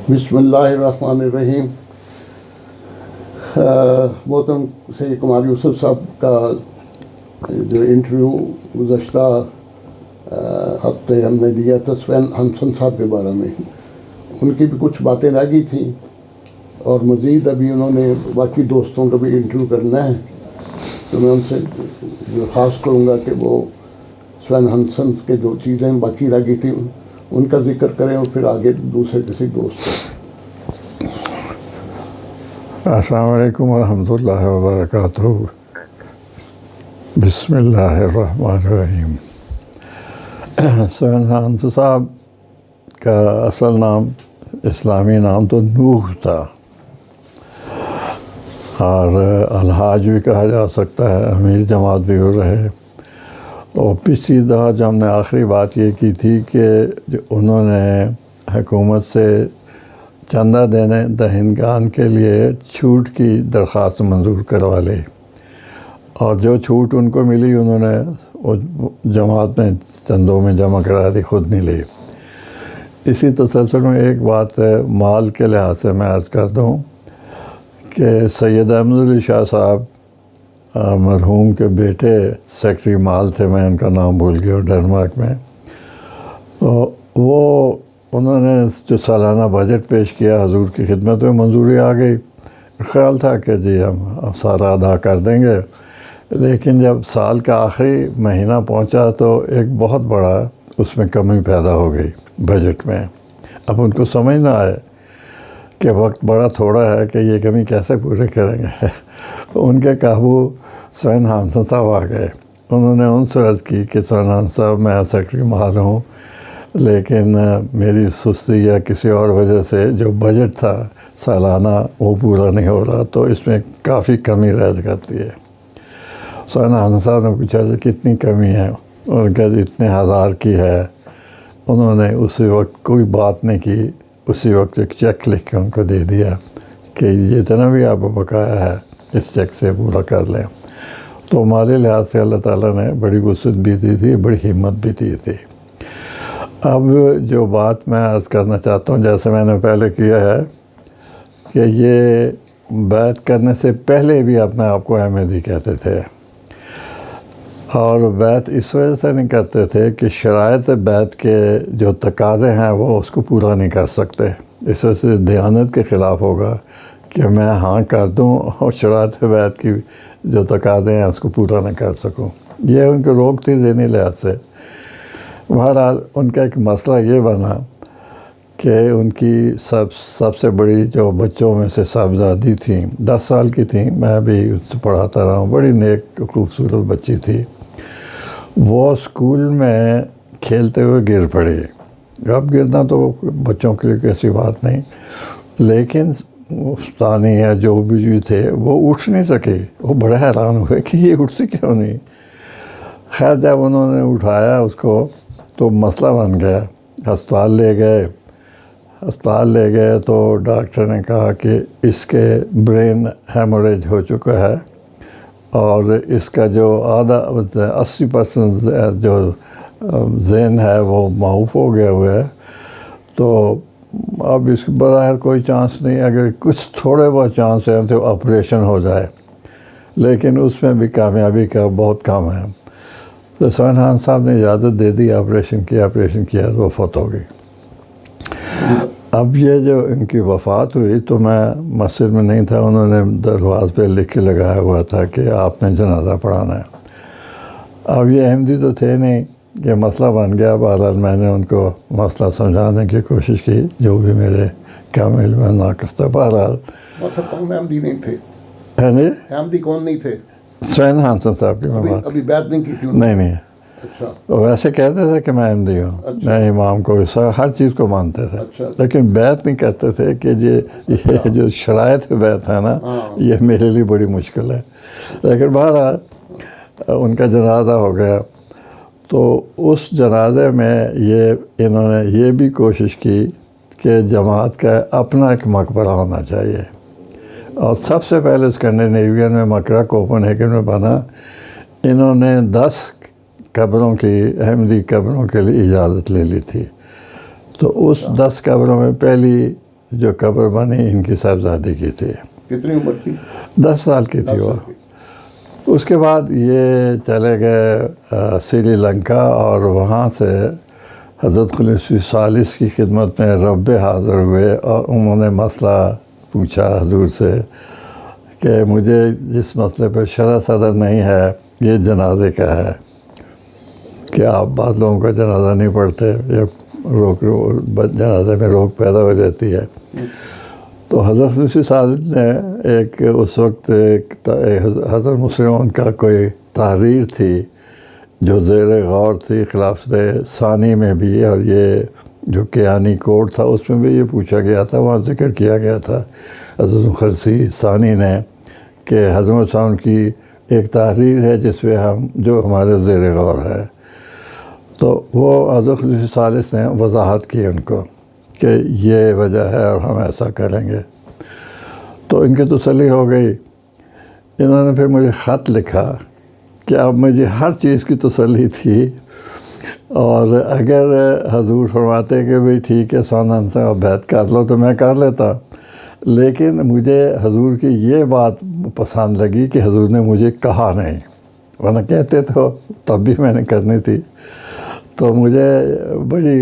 بسم اللہ الرحمن الرحیم۔ محترم سید قمر یوسف صاحب کا جو انٹرویو گزشتہ ہفتے ہم نے دیا تھا سوین ہنسن صاحب کے بارے میں، ان کی بھی کچھ باتیں رہ گئی تھیں اور مزید ابھی انہوں نے باقی دوستوں کا بھی انٹرویو کرنا ہے، تو میں ان سے درخواست کروں گا کہ وہ سوین ہنسن کے جو چیزیں باقی رہ گئی تھیں ان کا ذکر کریں اور پھر آگے دوسرے کسی دوست کو۔ السلام علیکم ورحمۃ اللہ وبرکاتہ۔ بسم اللہ الرحمن الرحیم۔ سوین ہنسن صاحب کا اصل نام، اسلامی نام تو نوح تھا، اور الحاج بھی کہا جا سکتا ہے، امیر جماعت بھی ہو رہے۔ اور پچھلی دفعہ جو ہم نے آخری بات یہ کی تھی کہ جو انہوں نے حکومت سے چندہ دینے دہندگان کے لیے چھوٹ کی درخواست منظور کروا لی، اور جو چھوٹ ان کو ملی انہوں نے وہ جماعت میں چندوں میں جمع کرا دی، خود نہیں لی۔ اسی تسلسل میں ایک بات مال کے لحاظ سے میں عرض کر دوں کہ سید احمد علی شاہ صاحب مرحوم کے بیٹے سیکٹری مال تھے، میں ان کا نام بھول گیا، ڈنمارک میں، تو وہ انہوں نے جو سالانہ بجٹ پیش کیا حضور کی خدمت میں منظوری آ گئی۔ خیال تھا کہ جی ہم سارا ادا کر دیں گے، لیکن جب سال کا آخری مہینہ پہنچا تو ایک بہت بڑا اس میں کمی پیدا ہو گئی بجٹ میں۔ اب ان کو سمجھ نہ آئے کہ وقت بڑا تھوڑا ہے کہ یہ کمی کیسے پورے کریں گے۔ ان کے قابو سوین ہنسن صاحب آ گئے۔ انہوں نے ان سے عرض کی کہ سوین ہنسن صاحب میں سیکرٹری مال ہوں، لیکن میری سستی یا کسی اور وجہ سے جو بجٹ تھا سالانہ وہ پورا نہیں ہو رہا، تو اس میں کافی کمی رہ جاتی ہے۔ سوین ہنسن صاحب نے پوچھا کہ کتنی کمی ہے؟ ان کا اتنے ہزار کی ہے۔ انہوں نے اسی وقت کوئی بات نہیں کی، اسی وقت ایک چیک لکھ کے ان کو دے دیا کہ جتنا بھی آپ کو بقایا ہے اس چیک سے پورا کر لیں۔ تو مالی لحاظ سے اللہ تعالیٰ نے بڑی وسعت بھی دی تھی، بڑی ہمت بھی دی تھی۔ اب جو بات میں عرض کرنا چاہتا ہوں، جیسے میں نے پہلے کیا ہے کہ یہ بیعت کرنے سے پہلے بھی اپنے آپ کو احمدی کہتے تھے، اور بیعت اس وجہ سے نہیں کرتے تھے کہ شرائط بیعت کے جو تقاضے ہیں وہ اس کو پورا نہیں کر سکتے، اس وجہ سے دیانت کے خلاف ہوگا کہ میں ہاں کر دوں اور شرائط بیعت کی جو تقاضے ہیں اس کو پورا نہ کر سکوں۔ یہ ان کو روک تھی ذہنی لحاظ سے۔ بہرحال ان کا ایک مسئلہ یہ بنا کہ ان کی سب سے بڑی جو بچوں میں سے صاحبزادی تھیں، 10 سال کی تھیں، میں بھی اس سے پڑھاتا رہا ہوں، بڑی نیک خوبصورت بچی تھی۔ وہ اسکول میں کھیلتے ہوئے گر پڑی۔ اب گرنا تو بچوں کے لیے کیسی بات نہیں، لیکن استانی یا جو بھی تھے وہ اٹھ نہیں سکے۔ وہ بڑے حیران ہوئے کہ یہ اٹھتی کیوں نہیں۔ خیر جب انہوں نے اٹھایا اس کو تو مسئلہ بن گیا۔ ہسپتال لے گئے تو ڈاکٹر نے کہا کہ اس کے برین ہیموریج ہو چکا ہے، اور اس کا جو 80% جو ذہن ہے وہ معاف ہو گیا ہوا ہے، تو اب اس بظاہر کوئی چانس نہیں، اگر کچھ تھوڑے بہت چانس ہیں تو آپریشن ہو جائے، لیکن اس میں بھی کامیابی کا بہت کم ہے۔ تو سوین ہنسن صاحب نے اجازت دے دی، آپریشن کیا تو وفات ہو گئی۔ اب یہ جو ان کی وفات ہوئی تو میں مسجد میں نہیں تھا، انہوں نے دروازے پہ لکھ کے لگایا ہوا تھا کہ آپ نے جنازہ پڑھانا ہے۔ اب یہ احمدی تو تھے نہیں، یہ مسئلہ بن گیا۔ بہرحال میں نے ان کو مسئلہ سمجھانے کی کوشش کی، جو بھی میرے کم علم میں ناقص تھا۔ بہرحال احمدی نہیں تھے؟ ہے جی، احمدی کون نہیں تھے؟ سوین ہنسن صاحب کی میں بات، ابھی بیعت نہیں کی تھی؟ نہیں، اچھا، ویسے کہتے تھے کہ میں احمدی ہوں، میں امام کو ہر چیز کو مانتے تھے، اچھا، لیکن بیعت نہیں کرتے تھے کہ یہ جو شرائط بیعت ہے نا، یہ میرے لیے بڑی مشکل ہے۔ لیکن بہرحال ان کا جنازہ ہو گیا، تو اس جنازے میں انہوں نے یہ بھی کوشش کی کہ جماعت کا اپنا ایک مقبرہ ہونا چاہیے، اور سب سے پہلے اسکینڈینیوین میں مقبرہ کوپن ہیگن میں بنا۔ انہوں نے 10 قبروں کی، احمدی قبروں کے لیے اجازت لے لی تھی، تو اس 10 قبروں میں پہلی جو قبر بنی ان کی صاحبزادی کی تھی. کتنی عمر تھی؟ 10 سال کی تھی وہ. اس کے بعد یہ چلے گئے سری لنکا اور وہاں سے حضرت خلیفہ ثالث کی خدمت میں رب حاضر ہوئے اور انہوں نے مسئلہ پوچھا حضور سے کہ مجھے جس مسئلے پہ شرح صدر نہیں ہے یہ جنازے کا ہے کہ آپ بعض لوگوں کا جنازہ نہیں پڑھتے یا جنازے میں روک پیدا ہو جاتی ہے. تو حضرت خلیفہ ثالث نے ایک اس وقت حضرت مسلمون کا کوئی تحریر تھی جو زیر غور تھی خلافت ثانی میں بھی، اور یہ جو کیانی کوڈ تھا اس میں بھی یہ پوچھا گیا تھا، وہاں ذکر کیا گیا تھا حضرت خلیفہ ثانی نے کہ حضرت مسلمون کی ایک تحریر ہے جس میں جو ہمارے زیر غور ہے. تو وہ حضرت خلیفہ ثالث نے وضاحت کی ان کو کہ یہ وجہ ہے اور ہم ایسا کریں گے. تو ان کی تسلی ہو گئی. انہوں نے پھر مجھے خط لکھا کہ اب مجھے ہر چیز کی تسلی تھی، اور اگر حضور فرماتے کہ بھئی ٹھیک ہے سونا سے بیعت کر لو تو میں کر لیتا، لیکن مجھے حضور کی یہ بات پسند لگی کہ حضور نے مجھے کہا نہیں، ورنہ کہتے تو تب بھی میں نے کرنی تھی. تو مجھے بڑی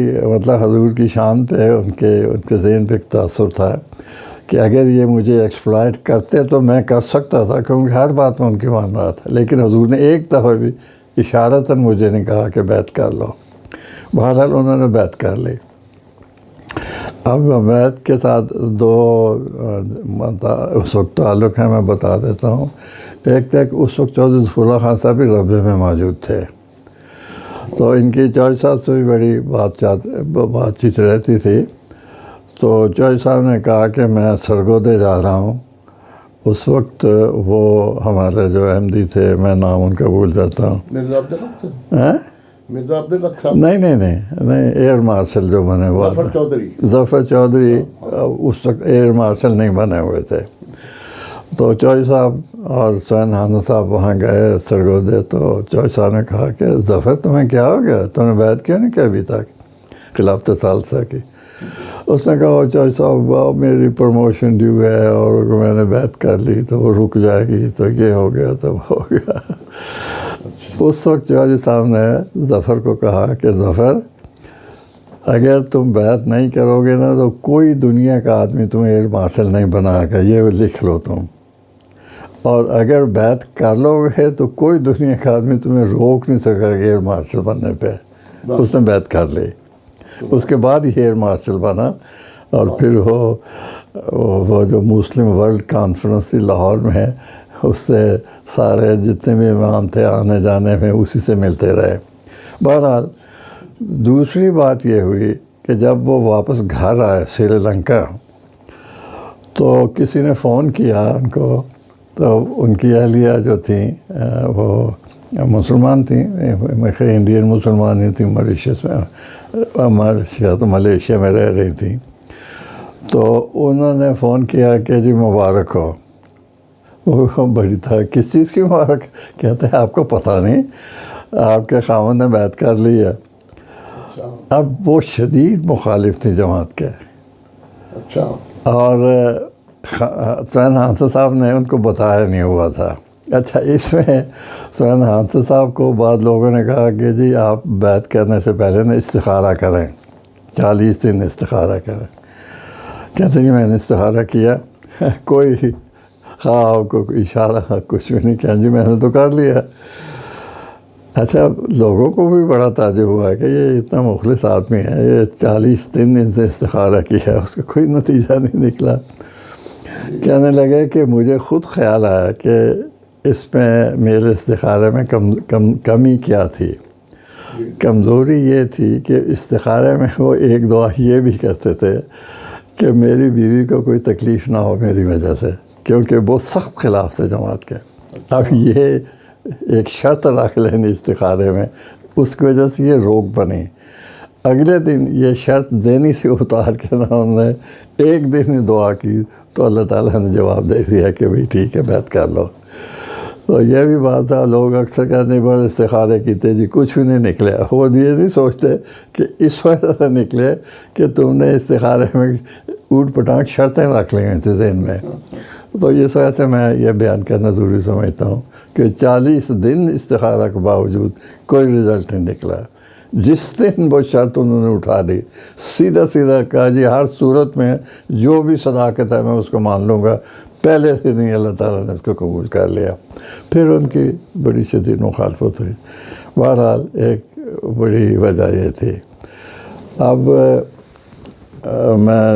حضور کی شان پہ ان کے ذہن پہ ایک تاثر تھا کہ اگر یہ مجھے ایکسپلائٹ کرتے تو میں کر سکتا تھا، کیونکہ ہر بات میں ان کی مان رہا تھا. لیکن حضور نے ایک دفعہ بھی اشارتاً مجھے نہیں کہا کہ بیعت کر لو. بہرحال انہوں نے بیعت کر لی. اب بیعت کے ساتھ دو اس وقت تعلق ہیں، میں بتا دیتا ہوں. ایک تک اس وقت چودھری ظفر اللہ خان صاحب بھی ربے میں موجود تھے، تو ان کی چودھری صاحب سے بھی بڑی بات چیت رہتی تھی. تو چودھری صاحب نے کہا کہ میں سرگودے جا رہا ہوں. اس وقت وہ ہمارے جو احمدی تھے، میں نام ان کا بھول جاتا ہوں. مرزا عبدالحق صاحب؟ مرزا عبدالحق صاحب نہیں ایئر مارشل جو بنے ہوا تھا، ظفر چودھری اس وقت ایئر مارشل نہیں بنے ہوئے تھے. تو چودھری صاحب اور سین حانہ صاحب وہاں گئے سرگودے. تو چودھری صاحب نے کہا کہ ظفر تمہیں کیا ہو گیا، تم نے بیعت کیوں نہیں کی ابھی تک خلافت ثالثہ کی؟ اس نے کہا چودھری صاحب میری پروموشن ڈیو ہے اور میں نے بیعت کر لی تو وہ رک جائے گی، تو یہ ہو گیا تو ہو گیا. اس وقت چودھری صاحب نے ظفر کو کہا کہ ظفر اگر تم بیعت نہیں کرو گے نا تو کوئی دنیا کا آدمی تمہیں ایئر مارشل نہیں بنا گا، یہ لکھ لو تم. اور اگر بیعت کر لو گے تو کوئی دنیا کا آدمی تمہیں روک نہیں سکے گا ایئر مارشل بننے پہ. اس نے بیعت کر لی. اس کے بعد ہی ایئر مارشل بنا. اور پھر وہ جو مسلم ورلڈ کانفرنس تھی لاہور میں، اس سے سارے جتنے بھی امام تھے آنے جانے میں اسی سے ملتے رہے. بہرحال دوسری بات یہ ہوئی کہ جب وہ واپس گھر آئے سری لنکا، تو کسی نے فون کیا ان کو. تو ان کی اہلیہ جو تھیں وہ مسلمان تھیں، انڈین مسلمان ہی تھیں، ماریشس میں ملیشیا میں رہ رہی تھیں. تو انہوں نے فون کیا کہ جی مبارک ہو. وہ بڑی تھا کس چیز کی مبارک؟ کہتے ہیں آپ کو پتہ نہیں، آپ کے خاوند نے بیعت کر لی ہے. اب وہ شدید مخالف تھی جماعت کے. اور سین حانہ صاحب نے ان کو بتایا نہیں ہوا تھا. اچھا، اس میں سین حانہ صاحب کو بعض لوگوں نے کہا کہ جی آپ بیعت کرنے سے پہلے نا استخارہ کریں، 40 دن استخارہ کریں. کہتے ہیں میں نے استخارہ کیا، کوئی خواب کو اشارہ کچھ بھی نہیں کیا، جی میں نے تو کر لیا. اچھا، لوگوں کو بھی بڑا تعجب ہوا کہ یہ اتنا مخلص آدمی ہے، یہ 40 دن ان سے استخارہ کیا، اس کا کوئی نتیجہ نہیں نکلا. کہنے لگے کہ مجھے خود خیال آیا کہ اس میں میرے استخارے میں کمی کیا تھی. کمزوری یہ تھی کہ استخارے میں وہ ایک دعا یہ بھی کہتے تھے کہ میری بیوی کو کوئی تکلیف نہ ہو میری وجہ سے، کیونکہ بہت سخت خلاف تھے جماعت کے. اب یہ ایک شرط رکھ لینی استخارے میں، اس کی وجہ سے یہ روک بنی. اگلے دن یہ شرط دینی سے اتار کے نا انہوں نے ایک دن ہی دعا کی تو اللہ تعالیٰ نے جواب دے دیا کہ بھئی ٹھیک ہے بیعت کر لو. تو یہ بھی بات تھا، لوگ اکثر کہتے ہیں بڑے استخارے کیتے جی، کچھ بھی نہیں نکلے. وہ یہ نہیں سوچتے کہ اس وجہ سے نکلے کہ تم نے استخارے میں اوٹ پٹانگ شرطیں رکھ لی تھیں ذہن میں. تو اس وجہ سے میں یہ بیان کرنا ضروری سمجھتا ہوں کہ 40 دن استخارہ کے باوجود کوئی رزلٹ نہیں نکلا. جس دن وہ شرط انہوں نے اٹھا دی، سیدھا کہا جی ہر صورت میں جو بھی صداقت ہے میں اس کو مان لوں گا. پہلے سے نہیں اللہ تعالیٰ نے اس کو قبول کر لیا. پھر ان کی بڑی شدید مخالفت ہوئی. بہرحال ایک بڑی وجہ یہ تھی. اب میں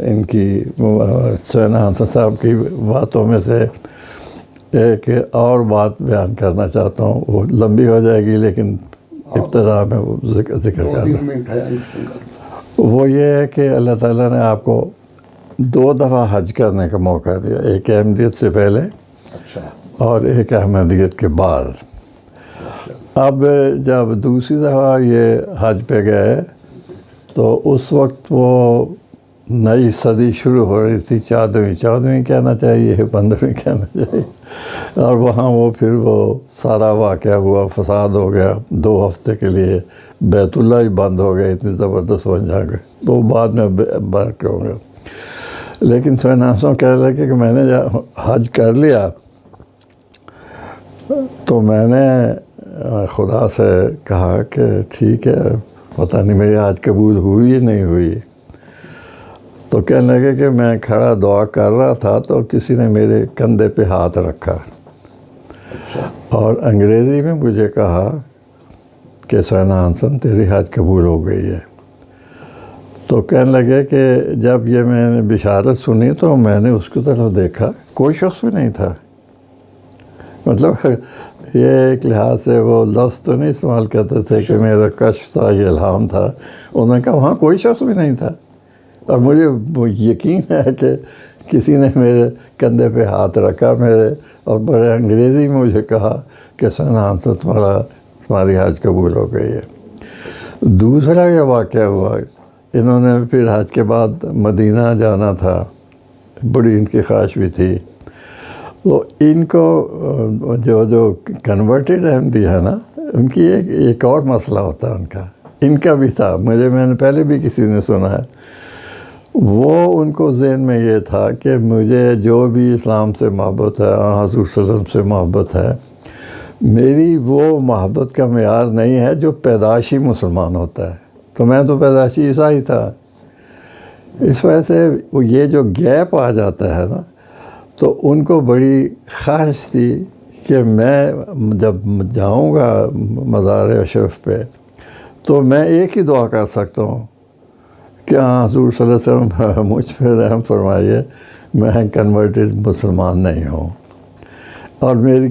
ان کی سوینا حسن صاحب کی باتوں میں سے ایک اور بات بیان کرنا چاہتا ہوں. وہ لمبی ہو جائے گی لیکن ابتدا میں وہ ذکر کرنا. وہ یہ ہے کہ اللہ تعالیٰ نے آپ کو 2 دفعہ حج کرنے کا موقع دیا، ایک احمدیت سے پہلے اور ایک احمدیت کے بعد. اب جب دوسری دفعہ یہ حج پہ گئے تو اس وقت وہ نئی صدی شروع ہو رہی تھی، 14ویں کہنا چاہیے، 15ویں کہنا چاہیے. اور وہاں پھر وہ سارا واقعہ ہوا، فساد ہو گیا. 2 ہفتے کے لیے بیت اللہ ہی بند ہو گئے، اتنی زبردست بنجا گئے. تو بعد میں برق ہو گیا. لیکن سوینا حسن کہہ لگے کہ میں نے جب حج کر لیا تو میں نے خدا سے کہا کہ ٹھیک ہے، پتہ نہیں میری حج قبول ہوئی یا نہیں ہوئی. تو کہنے لگے کہ میں کھڑا دعا کر رہا تھا تو کسی نے میرے کندھے پہ ہاتھ رکھا اور انگریزی میں مجھے کہا کہ سوینا حسن تیری حج قبول ہو گئی ہے. تو کہنے لگے کہ جب یہ میں نے بشارت سنی تو میں نے اس کی طرف دیکھا، کوئی شخص بھی نہیں تھا. مطلب یہ ایک لحاظ سے وہ لفظ تو نہیں استعمال کرتے تھے کہ میرا کشف تھا، یہ الہام تھا. انہوں نے کہا وہاں کوئی شخص بھی نہیں تھا. اور مجھے یقین ہے کہ کسی نے میرے کندھے پہ ہاتھ رکھا میرے، اور بڑے انگریزی میں مجھے کہا کہ سوینا حسن تمہاری حج قبول ہو گئی ہے. دوسرا یہ واقعہ ہوا، انہوں نے پھر حج کے بعد مدینہ جانا تھا، بڑی ان کی خواہش بھی تھی. تو ان کو جو کنورٹڈ احمدی ہے نا، ان کی ایک اور مسئلہ ہوتا ہے ان کا. ان کا بھی تھا، میں نے پہلے بھی کسی نے سنا ہے. وہ ان کو ذہن میں یہ تھا کہ مجھے جو بھی اسلام سے محبت ہے، حضور صلی اللہ علیہ وسلم سے محبت ہے، میری وہ محبت کا معیار نہیں ہے جو پیدائشی مسلمان ہوتا ہے. تو میں تو پیدائشی عیسائی تھا. اس وجہ سے وہ یہ جو گیپ آ جاتا ہے نا، تو ان کو بڑی خواہش تھی کہ میں جب جاؤں گا مزار اشرف پہ تو میں ایک ہی دعا کر سکتا ہوں کہ حضور صلی اللہ علیہ وسلم مجھ پہ رحم فرمائیے، میں کنورٹڈ مسلمان نہیں ہوں اور میری